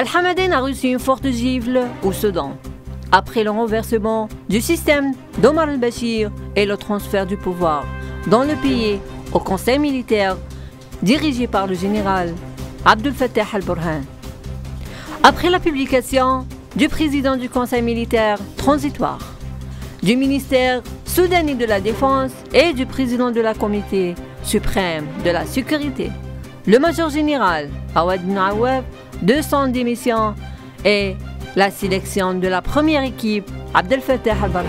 Al-Hamadan a reçu une forte gifle au Soudan, après le renversement du système d'Omar al-Bashir et le transfert du pouvoir dans le pays au conseil militaire dirigé par le général Abdel Fattah al-Burhan. Après la publication du président du conseil militaire transitoire, du ministère soudanais de la Défense et du président de la comité suprême de la sécurité, le major général Awad bin Awad, de son démission et la sélection de la première équipe Abdel Fattah al-Burhan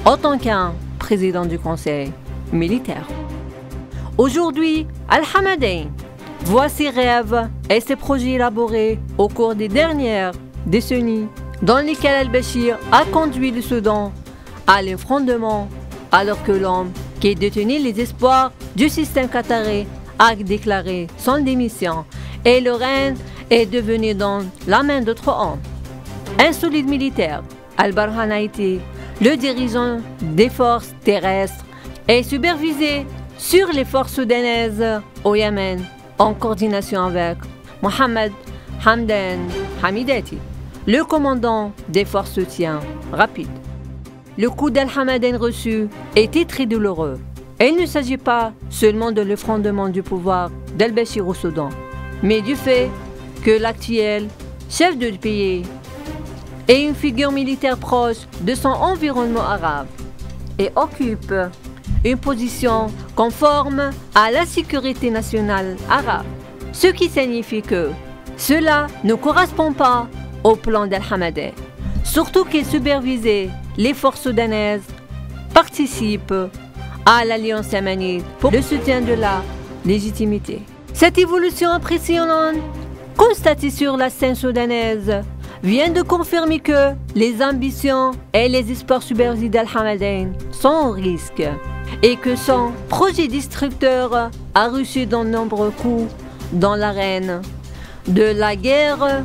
en tant qu'un président du conseil militaire. Aujourd'hui, Al-Hamadan voit ses rêves et ses projets élaborés au cours des dernières décennies dans lesquelles al-Bashir a conduit le Soudan à l'effondrement, alors que l'homme qui détenait les espoirs du système qatari a déclaré son démission et le règne est devenu dans la main d'autres hommes. Un solide militaire, al-Burhan a été le dirigeant des forces terrestres et supervisé sur les forces soudanaises au Yémen en coordination avec Mohamed Hamdan Hamidati, le commandant des forces de soutien rapide. Le coup d'Al-Hamadan reçu était très douloureux. Et il ne s'agit pas seulement de l'effondrement du pouvoir d'al-Bashir au Soudan, mais du fait que l'actuel chef du pays est une figure militaire proche de son environnement arabe et occupe une position conforme à la sécurité nationale arabe, ce qui signifie que cela ne correspond pas au plan d'Al-Hamadan, surtout qu'il supervisait les forces soudanaises, participe à l'Alliance yéménite pour le soutien de la légitimité. Cette évolution impressionnante constatée sur la scène soudanaise vient de confirmer que les ambitions et les espoirs subversifs d'Al-Hamadan sont au risque et que son projet destructeur a reçu de nombreux coups dans l'arène de la guerre,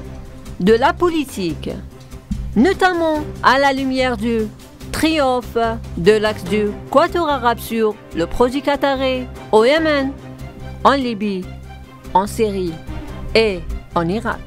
de la politique, notamment à la lumière du triomphe de l'axe du Quator arabe sur le projet qatari au Yémen, en Libye, en Syrie et en Irak.